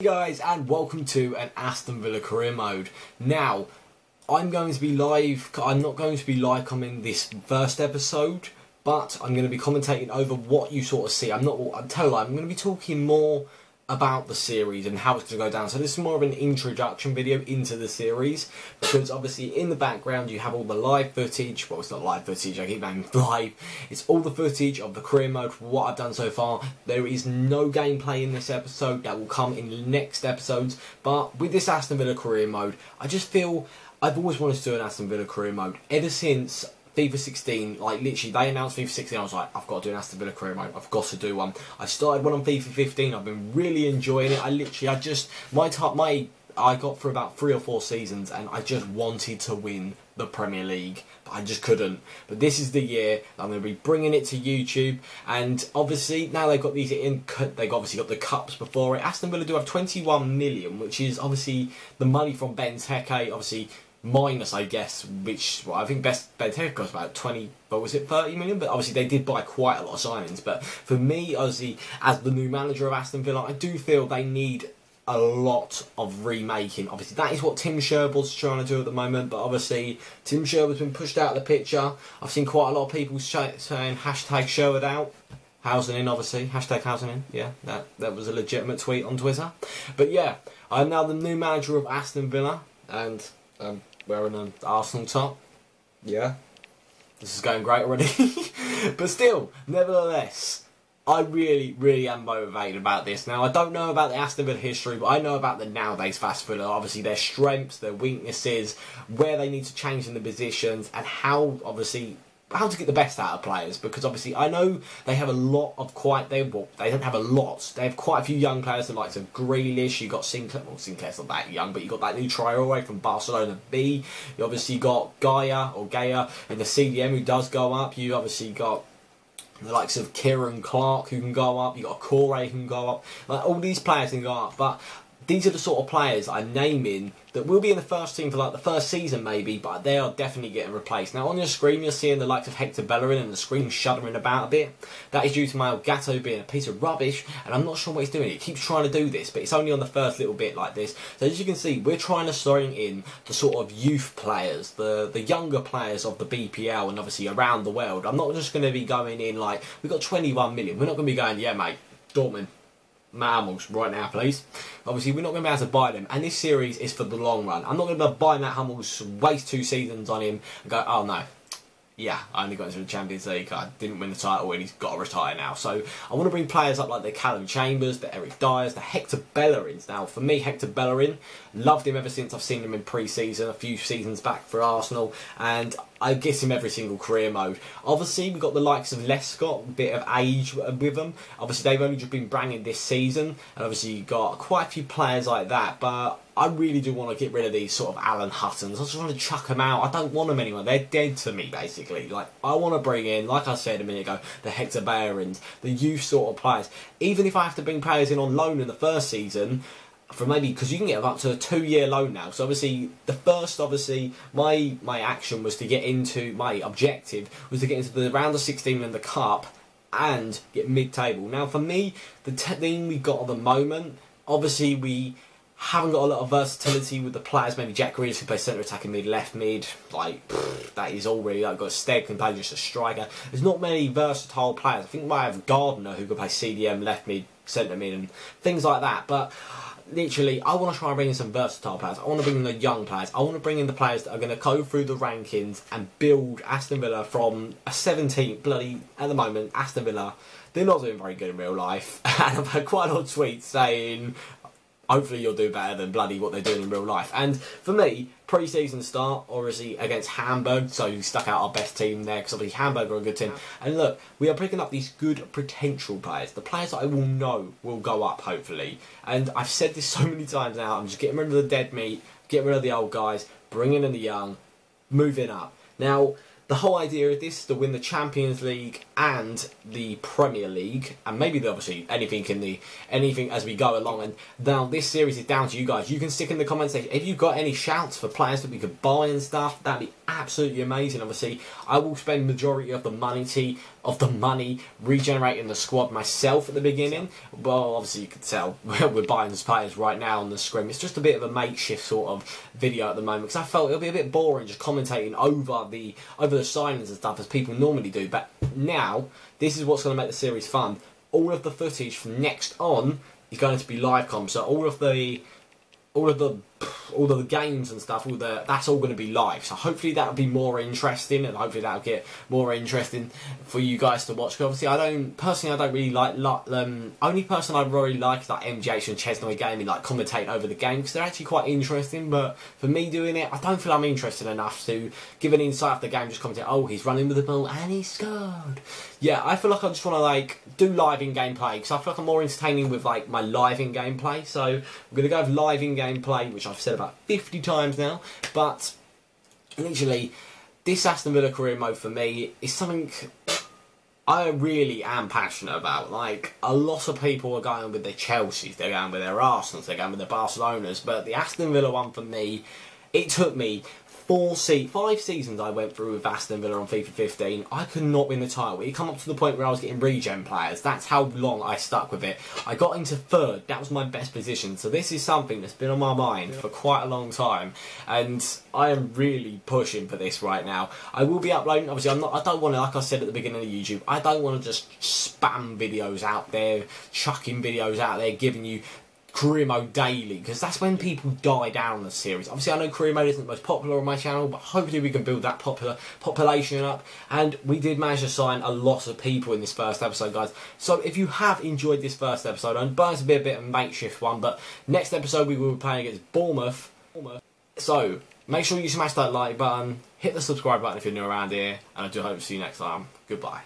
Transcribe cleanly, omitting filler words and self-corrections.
Hey guys, and welcome to an Aston Villa career mode. Now, I'm going to be live. I'm not going to be live commenting this first episode, but I'm going to be commentating over what you sort of see. I'm going to be talking more about the series and how it's going to go down. So this is more of an introduction video into the series, because obviously in the background you have all the live footage. Well, it's not live footage, I keep saying live. It's all the footage of the career mode, what I've done so far. There is no gameplay in this episode. That will come in the next episodes. But with this Aston Villa career mode, I just feel I've always wanted to do an Aston Villa career mode ever since FIFA 16, like literally they announced FIFA 16, I was like, I've got to do an Aston Villa career mode, I've got to do one. I started one on FIFA 15, I've been really enjoying it. I got through about 3 or 4 seasons and I just wanted to win the Premier League, but I just couldn't. But this is the year I'm going to be bringing it to YouTube, and obviously now they've got they've obviously got the cups before it. Aston Villa do have 21 million, which is obviously the money from Benteke, obviously minus, I guess, which I think Benteke cost about 20, but was it 30 million? But obviously they did buy quite a lot of signings. But for me, obviously, as the new manager of Aston Villa, I do feel they need a lot of remaking. Obviously, that is what Tim Sherwood's trying to do at the moment, but obviously Tim Sherwood's been pushed out of the picture. I've seen quite a lot of people saying hashtag Sherwood out. Housing in, obviously. Hashtag housing in. Yeah, that was a legitimate tweet on Twitter. But yeah, I'm now the new manager of Aston Villa, and wearing an Arsenal top. Yeah, this is going great already. But still, nevertheless, I really am motivated about this. Now, I don't know about the Aston Villa history, but I know about the nowadays Aston Villa. Obviously, their strengths, their weaknesses, where they need to change in the positions, and how to get the best out of players, because obviously I know they have a lot of they don't have a lot. They have quite a few young players, the likes of Grealish. You got Sinclair. Well, Sinclair's not that young, but you got that new Traore from Barcelona B. You obviously got Gaia in the CDM, who does go up. You obviously got the likes of Kieran Clark, who can go up. You got Corey, who can go up. Like, all these players can go up, but these are the sort of players I'm naming that will be in the first team for like the first season maybe, but they are definitely getting replaced. Now on your screen you're seeing the likes of Hector Bellerin and the screen shuddering about a bit. That is due to my Gatto being a piece of rubbish, and I'm not sure what he's doing. He keeps trying to do this, but it's only on the first little bit like this. So as you can see, we're trying to bring in the sort of youth players, the younger players of the BPL and obviously around the world. I'm not just going to be going in like, we've got 21 million. We're not going to be going, yeah mate, Dortmund, Matt right now, please. Obviously, we're not going to be able to buy them, and this series is for the long run. I'm not going to buy Matt Hummels, waste 2 seasons on him, and go, oh no, yeah, I only got into the Champions League, I didn't win the title, and he's got to retire now. So I want to bring players up like the Callum Chambers, the Eric Dyers, the Hector Bellerins. Now, for me, Hector Bellerin, loved him ever since I've seen him in pre-season, a few seasons back for Arsenal, and I get him every single career mode. Obviously, we've got the likes of Lescott, a bit of age with them. Obviously, they've only just been banging this season, and obviously you've got quite a few players like that, but I really do want to get rid of these sort of Alan Huttons. I just want to chuck them out. I don't want them anymore. They're dead to me, basically. Like, I want to bring in, like I said a minute ago, the Hector Bellerins, the youth sort of players. Even if I have to bring players in on loan in the first season, for maybe, because you can get up to a 2-year loan now. So obviously, my action was to get into, my objective was to get into the round of 16 in the cup and get mid-table. Now for me, the team we got at the moment, obviously we haven't got a lot of versatility with the players. Maybe Jack Grealish can play centre attacking mid, left mid. Like, that is all really. I've got Stead can play just a striker. There's not many versatile players. I think we might have Gardner who can play CDM, left mid, centre mid, and things like that. But literally, I want to try and bring in some versatile players. I want to bring in the young players. I want to bring in the players that are going to go through the rankings and build Aston Villa from a 17th. Bloody, at the moment, Aston Villa, they're not doing very good in real life. And I've had quite a lot of tweets saying, hopefully you'll do better than bloody what they're doing in real life. And for me, pre-season start, obviously against Hamburg, so we stuck out our best team there, because obviously Hamburg are a good team. And look, we are picking up these good potential players, the players that I will know will go up, hopefully. And I've said this so many times now, I'm just getting rid of the dead meat, getting rid of the old guys, bringing in the young, moving up. Now, the whole idea of this is to win the Champions League and the Premier League, and maybe obviously anything as we go along. And now this series is down to you guys. You can stick in the comment section if you've got any shouts for players that we could buy and stuff. That'd be absolutely amazing. Obviously, I will spend majority of the money regenerating the squad myself at the beginning. Well, obviously you can tell we're buying these players right now on the screen. It's just a bit of a makeshift sort of video at the moment because I felt it'll be a bit boring just commentating over the signings and stuff as people normally do. But now this is what's going to make the series fun. All of the footage from next on is going to be live com. So all of the games and stuff, that's all going to be live. So hopefully that'll be more interesting, and hopefully that'll get more interesting for you guys to watch. Because obviously, I don't really like only person I really like is like MGH and Chesnoy Gaming, like commentating over the game because they're actually quite interesting. But for me doing it, I don't feel I'm interested enough to give an insight of the game. Just commentate, oh, he's running with the ball and he scored. Yeah, I feel like I just want to like do live in gameplay because I feel like I'm more entertaining with like my live in gameplay. So we're gonna go with live in gameplay, which I've said about 50 times now. But literally, this Aston Villa career mode for me is something I really am passionate about. Like, a lot of people are going with their Chelseas, they're going with their Arsenals, they're going with their Barcelonas, but the Aston Villa one for me, it took me 5 seasons I went through with Aston Villa on FIFA 15. I could not win the title. It come up to the point where I was getting regen players. That's how long I stuck with it. I got into 3rd. That was my best position. So this is something that's been on my mind for quite a long time, and I am really pushing for this right now. I will be uploading. Obviously, I don't want to, like I said at the beginning of YouTube, I don't want to just spam videos out there, chucking videos out there, giving you career mode daily, because that's when people die down the series. Obviously, I know career mode isn't the most popular on my channel, but hopefully we can build that population up. And we did manage to sign a lot of people in this first episode, guys. So if you have enjoyed this first episode, and Burns will be a bit of a makeshift one, but next episode we will be playing against Bournemouth. So make sure you smash that like button, hit the subscribe button if you're new around here, and I do hope to see you next time. Goodbye.